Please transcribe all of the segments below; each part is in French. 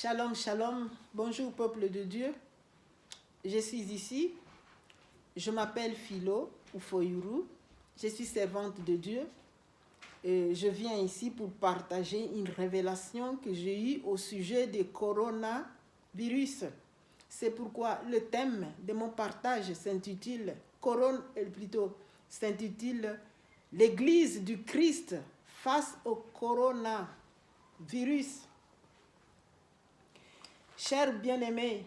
Shalom, shalom. Bonjour peuple de Dieu. Je suis ici. Je m'appelle Philo Ufoyuru. Je suis servante de Dieu. Et je viens ici pour partager une révélation que j'ai eue au sujet du coronavirus. C'est pourquoi le thème de mon partage s'intitule L'Église du Christ face au coronavirus. Chers bien-aimés,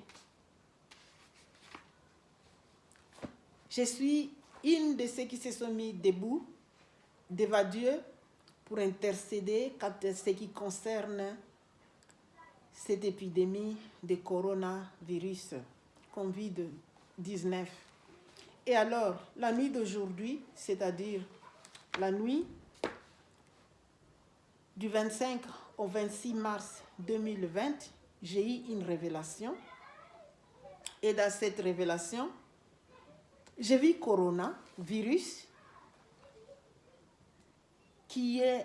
je suis une de ceux qui se sont mis debout devant Dieu pour intercéder quant à ce qui concerne cette épidémie de coronavirus, Covid-19. Et alors, la nuit d'aujourd'hui, c'est-à-dire la nuit du 25 au 26 mars 2020, j'ai eu une révélation. Et dans cette révélation, j'ai vu coronavirus, qui est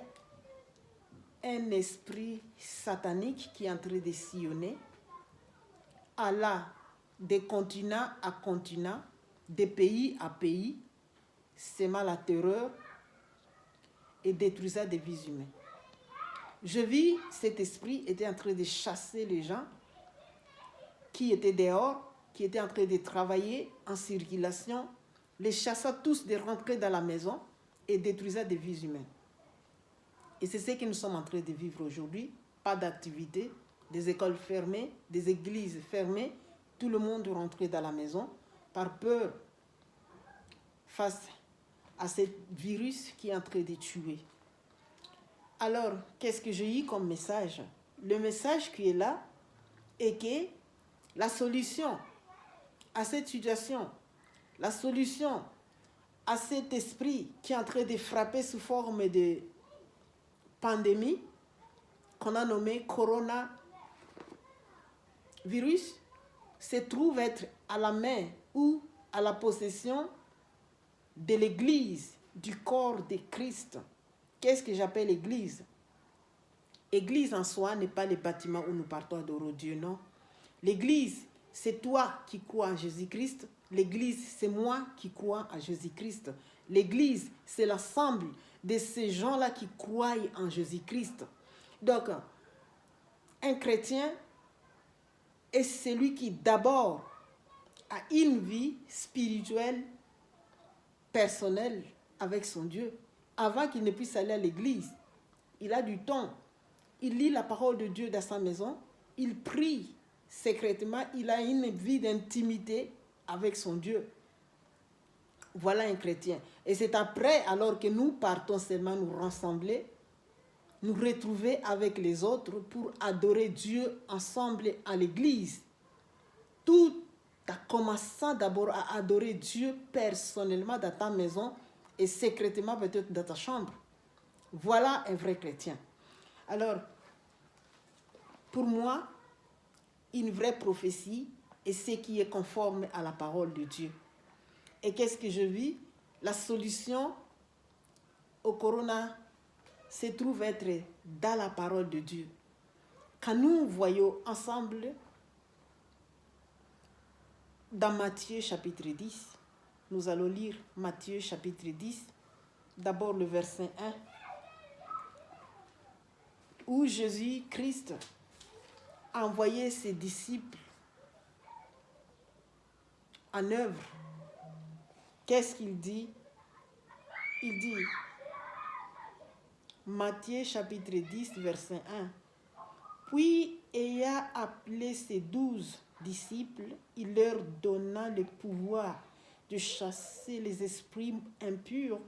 un esprit satanique qui est en train de sillonner, allant de continent à continent, de pays à pays, sémant la terreur et détruisant des vies humaines. Je vis cet esprit était en train de chasser les gens qui étaient dehors, qui étaient en train de travailler en circulation, les chassant tous de rentrer dans la maison et détruisant des vies humaines. Et c'est ce que nous sommes en train de vivre aujourd'hui. Pas d'activité, des écoles fermées, des églises fermées, tout le monde rentré dans la maison par peur face à ce virus qui est en train de tuer. Alors, qu'est-ce que j'ai eu comme message? Le message qui est là est que la solution à cette situation, la solution à cet esprit qui est en train de frapper sous forme de pandémie, qu'on a nommé coronavirus, se trouve être à la main ou à la possession de l'Église, du corps de Christ. Qu'est-ce que j'appelle l'Église? Église en soi n'est pas le bâtiment où nous partons adorer Dieu, non. L'Église, c'est toi qui crois en Jésus-Christ. L'Église, c'est moi qui crois en Jésus-Christ. L'Église, c'est l'ensemble de ces gens-là qui croient en Jésus-Christ. Donc, un chrétien est celui qui d'abord a une vie spirituelle, personnelle avec son Dieu. Avant qu'il ne puisse aller à l'église, il a du temps. Il lit la parole de Dieu dans sa maison. Il prie secrètement. Il a une vie d'intimité avec son Dieu. Voilà un chrétien. Et c'est après, alors que nous partons seulement nous rassembler, nous retrouver avec les autres pour adorer Dieu ensemble à l'église. Tout en commençant d'abord à adorer Dieu personnellement dans ta maison et secrètement peut-être dans ta chambre. Voilà un vrai chrétien. Alors, pour moi, une vraie prophétie est ce qui est conforme à la parole de Dieu. Et qu'est-ce que je vis? La solution au corona se trouve être dans la parole de Dieu. Quand nous voyons ensemble dans Matthieu chapitre 10, nous allons lire Matthieu chapitre 10, d'abord le verset 1, où Jésus-Christ a envoyé ses disciples en œuvre. Qu'est-ce qu'il dit? Il dit, Matthieu chapitre 10, verset 1, puis ayant appelé ses 12 disciples, il leur donna le pouvoir de chasser les esprits impurs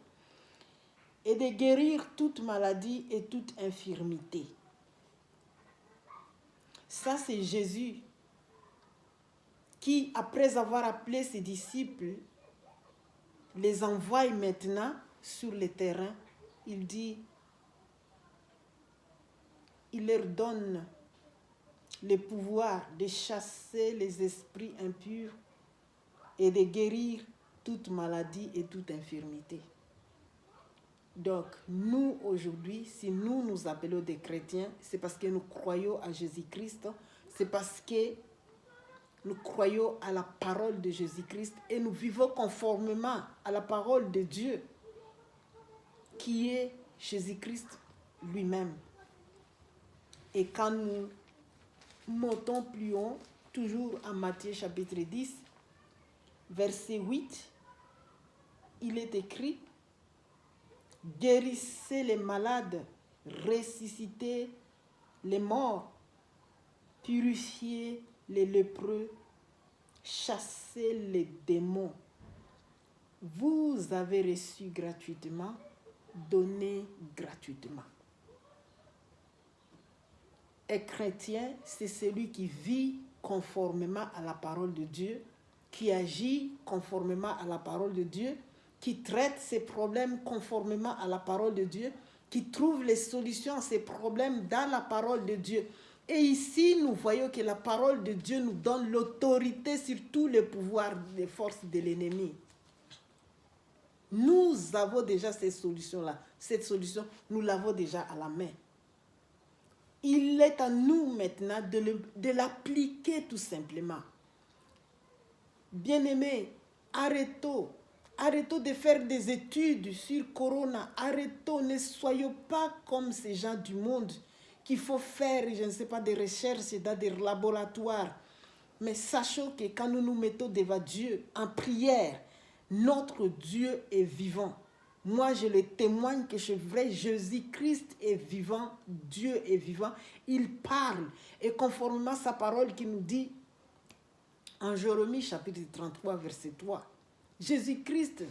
et de guérir toute maladie et toute infirmité. Ça, c'est Jésus qui, après avoir appelé ses disciples, les envoie maintenant sur le terrain. Il dit, il leur donne le pouvoir de chasser les esprits impurs et de guérir toute maladie et toute infirmité. Donc, nous, aujourd'hui, si nous nous appelons des chrétiens, c'est parce que nous croyons à Jésus-Christ. c'est parce que nous croyons à la parole de Jésus-Christ et nous vivons conformément à la parole de Dieu, qui est Jésus-Christ lui-même. Et quand nous montons plus haut, toujours en Matthieu chapitre 10, verset 8, il est écrit: guérissez les malades, ressuscitez les morts, purifiez les lépreux, chassez les démons. Vous avez reçu gratuitement, donnez gratuitement. Un chrétien, c'est celui qui vit conformément à la parole de Dieu, qui agit conformément à la parole de Dieu, qui traite ses problèmes conformément à la parole de Dieu, qui trouve les solutions à ses problèmes dans la parole de Dieu. Et ici, nous voyons que la parole de Dieu nous donne l'autorité sur tous les pouvoirs des forces de l'ennemi. Nous avons déjà ces solutions-là. Cette solution, nous l'avons déjà à la main. Il est à nous maintenant de l'appliquer tout simplement. Bien-aimés, arrêtons de faire des études sur Corona. Arrêtons, ne soyons pas comme ces gens du monde qu'il faut faire, je ne sais pas, des recherches dans des laboratoires. Mais sachons que quand nous nous mettons devant Dieu en prière, notre Dieu est vivant. Moi, je le témoigne que c'est vrai, Jésus-Christ est vivant, Dieu est vivant. Il parle. Et conformément à sa parole qui nous dit, en Jérémie chapitre 33, verset 3, Jésus-Christ,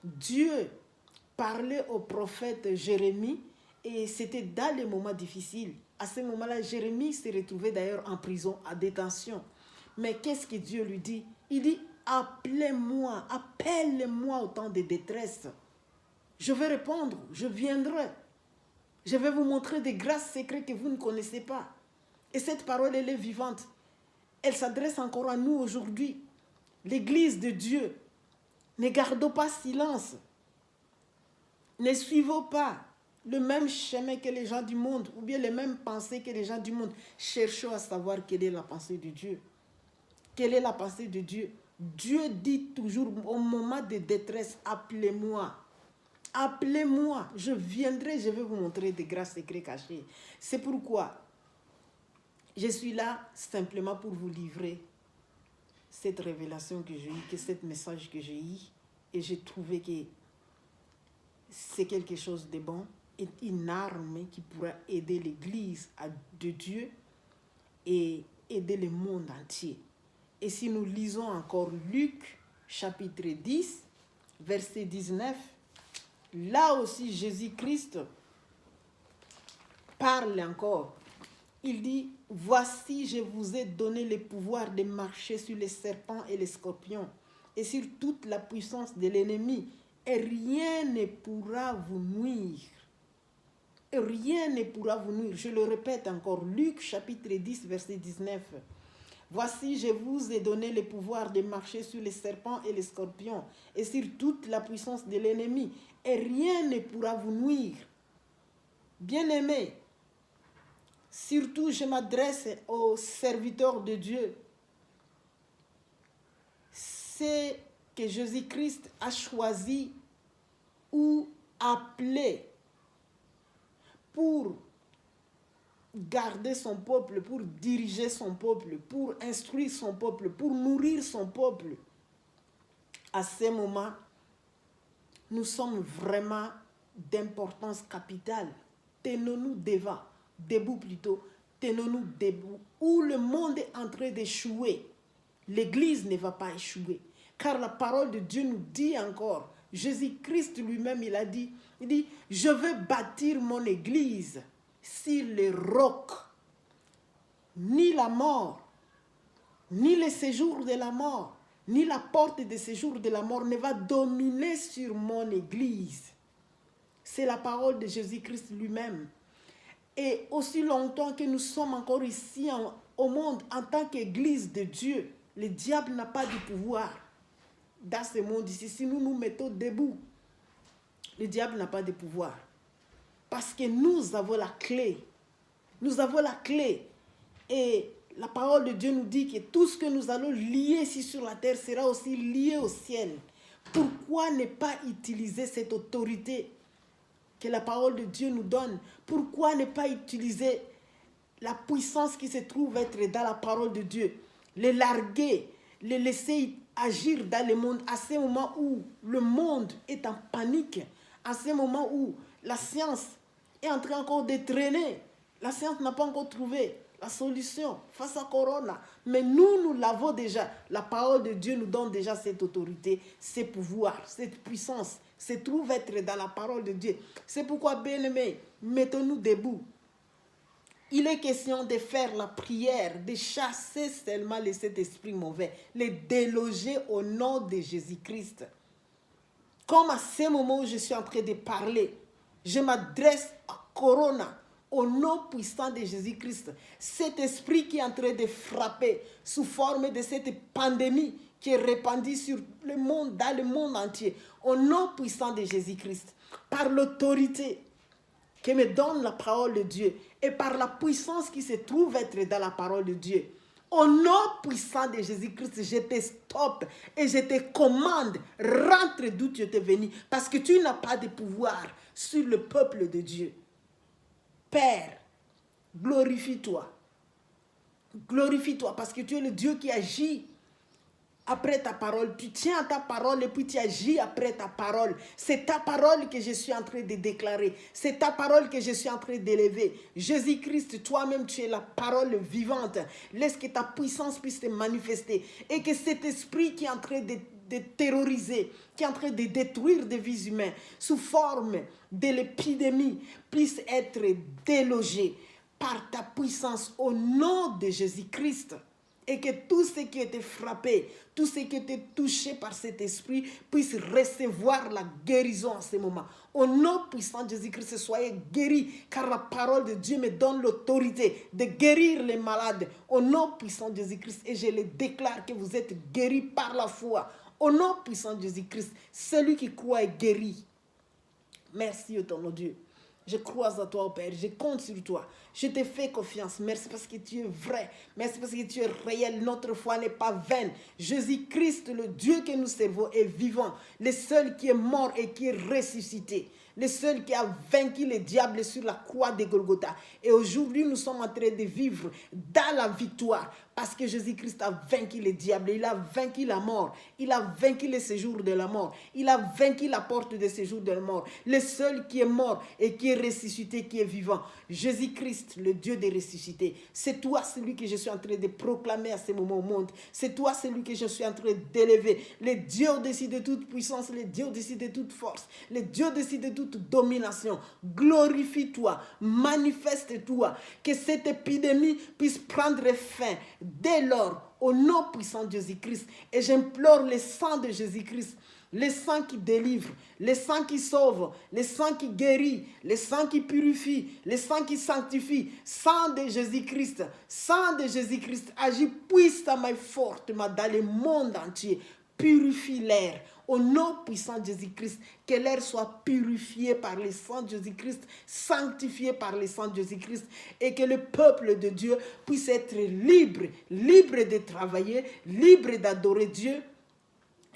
Dieu parlait au prophète Jérémie et c'était dans les moments difficiles. À ce moment-là, Jérémie s'est retrouvé d'ailleurs en prison, à détention. Mais qu'est-ce que Dieu lui dit? Il dit: appelez-moi, appelle-moi au temps de détresse. Je vais répondre, je viendrai. Je vais vous montrer des grâces secrètes que vous ne connaissez pas. Et cette parole, elle est vivante. Elle s'adresse encore à nous aujourd'hui. L'Église de Dieu. Ne gardons pas silence. Ne suivons pas le même chemin que les gens du monde, ou bien les mêmes pensées que les gens du monde. Cherchons à savoir quelle est la pensée de Dieu. Quelle est la pensée de Dieu? Dieu dit toujours au moment de détresse: appelez-moi. Appelez-moi, je viendrai, je vais vous montrer des grâces secrètes cachées. C'est pourquoi je suis là simplement pour vous livrer cette révélation que j'ai eue, ce message que j'ai eu. Et j'ai trouvé que c'est quelque chose de bon et une arme qui pourra aider l'Église de Dieu et aider le monde entier. Et si nous lisons encore Luc chapitre 10, verset 19, là aussi Jésus-Christ parle encore. Il dit: voici, je vous ai donné le pouvoir de marcher sur les serpents et les scorpions et sur toute la puissance de l'ennemi, et rien ne pourra vous nuire. Et rien ne pourra vous nuire. Je le répète encore, Luc chapitre 10, verset 19. Voici, je vous ai donné le pouvoir de marcher sur les serpents et les scorpions et sur toute la puissance de l'ennemi, et rien ne pourra vous nuire. Bien-aimés, surtout je m'adresse aux serviteurs de Dieu. C'est que Jésus-Christ a choisi ou appelé pour garder son peuple, pour diriger son peuple, pour instruire son peuple, pour nourrir son peuple. À ce moment, nous sommes vraiment d'importance capitale. Tenons-nous debout plutôt, tenons-nous debout. Où le monde est en train d'échouer, l'Église ne va pas échouer. Car la parole de Dieu nous dit encore, Jésus-Christ lui-même, il dit, je veux bâtir mon Église sur les rocs. Ni la mort, ni le séjour de la mort, ni la porte de séjour de la mort ne va dominer sur mon Église. C'est la parole de Jésus-Christ lui-même. Et aussi longtemps que nous sommes encore ici au monde en tant qu'Église de Dieu, le diable n'a pas de pouvoir dans ce monde ici. Si nous nous mettons debout, le diable n'a pas de pouvoir. Parce que nous avons la clé. Nous avons la clé. Et la parole de Dieu nous dit que tout ce que nous allons lier ici sur la terre sera aussi lié au ciel. Pourquoi ne pas utiliser cette autorité que la parole de Dieu nous donne? Pourquoi ne pas utiliser la puissance qui se trouve être dans la parole de Dieu? Les larguer, les laisser agir dans le monde à ce moment où le monde est en panique, à ce moment où la science est en train encore de traîner. La science n'a pas encore trouvé la solution face à Corona. Mais nous l'avons déjà. La parole de Dieu nous donne déjà cette autorité, ces pouvoirs, cette puissance se trouve être dans la parole de Dieu. C'est pourquoi, bien-aimés, mettons-nous debout. Il est question de faire la prière, de chasser seulement cet esprit mauvais, les déloger au nom de Jésus-Christ. Comme à ce moment où je suis en train de parler, je m'adresse à Corona, au nom puissant de Jésus-Christ. Cet esprit qui est en train de frapper sous forme de cette pandémie qui est répandue sur le monde, dans le monde entier, au nom puissant de Jésus-Christ, par l'autorité que me donne la parole de Dieu et par la puissance qui se trouve être dans la parole de Dieu. Au nom puissant de Jésus-Christ, je te stoppe et je te commande, rentre d'où tu étais venu, parce que tu n'as pas de pouvoir sur le peuple de Dieu. Père, glorifie-toi. Glorifie-toi parce que tu es le Dieu qui agit après ta parole. Tu tiens à ta parole et puis tu agis après ta parole. C'est ta parole que je suis en train de déclarer. C'est ta parole que je suis en train d'élever. Jésus-Christ, toi-même, tu es la parole vivante. Laisse que ta puissance puisse te manifester et que cet esprit qui est en train de terroriser, qui est en train de détruire des vies humaines sous forme de l'épidémie puisse être délogé par ta puissance au nom de Jésus-Christ. Et que tout ce qui était frappé, tout ce qui était touché par cet esprit puisse recevoir la guérison en ce moment. Au nom puissant de Jésus-Christ, soyez guéris, car la parole de Dieu me donne l'autorité de guérir les malades. Au nom puissant de Jésus-Christ, et je le déclare que vous êtes guéris par la foi. Au nom puissant de Jésus-Christ, celui qui croit est guéri. Merci, éternel Dieu. Je crois à toi, Père. Je compte sur toi. Je te fais confiance. Merci parce que tu es vrai. Merci parce que tu es réel. Notre foi n'est pas vaine. Jésus-Christ, le Dieu que nous servons, est vivant. Le seul qui est mort et qui est ressuscité. Le seul qui a vaincu le diable sur la croix de Golgotha. Et aujourd'hui, nous sommes en train de vivre dans la victoire. Parce que Jésus-Christ a vaincu le diable. Il a vaincu la mort. Il a vaincu le séjour de la mort. Il a vaincu la porte de séjour de la mort. Le seul qui est mort et qui est ressuscité, qui est vivant. Jésus-Christ, le Dieu des ressuscités. C'est toi celui que je suis en train de proclamer à ce moment au monde. C'est toi celui que je suis en train d'élever. Le Dieu au-dessus de toute puissance. Le Dieu au-dessus de toute force. Le Dieu au-dessus de toute domination. Glorifie-toi. Manifeste-toi. Que cette épidémie puisse prendre fin. Dès lors, au nom puissant de Jésus-Christ, et j'implore le sang de Jésus-Christ, le sang qui délivre, le sang qui sauve, le sang qui guérit, le sang qui purifie, le sang qui sanctifie, sang de Jésus-Christ, agis puissamment et fortement dans le monde entier. Purifie l'air. Au nom puissant de Jésus-Christ, que l'air soit purifié par le sang de Jésus-Christ, sanctifié par le sang de Jésus-Christ, et que le peuple de Dieu puisse être libre, libre de travailler, libre d'adorer Dieu,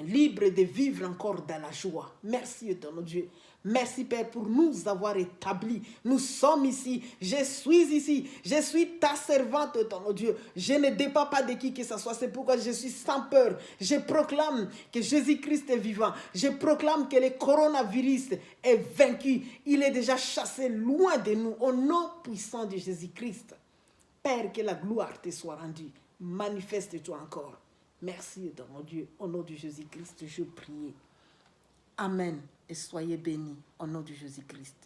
libre de vivre encore dans la joie. Merci, éternel Dieu. Merci, Père, pour nous avoir établis. Nous sommes ici. Je suis ici. Je suis ta servante, éternel Dieu. Je ne dépends pas de qui que ce soit. C'est pourquoi je suis sans peur. Je proclame que Jésus-Christ est vivant. Je proclame que le coronavirus est vaincu. Il est déjà chassé loin de nous. Au nom puissant de Jésus-Christ. Père, que la gloire te soit rendue. Manifeste-toi encore. Merci, éternel Dieu. Au nom de Jésus-Christ, je prie. Amen. Et soyez bénis au nom de Jésus-Christ.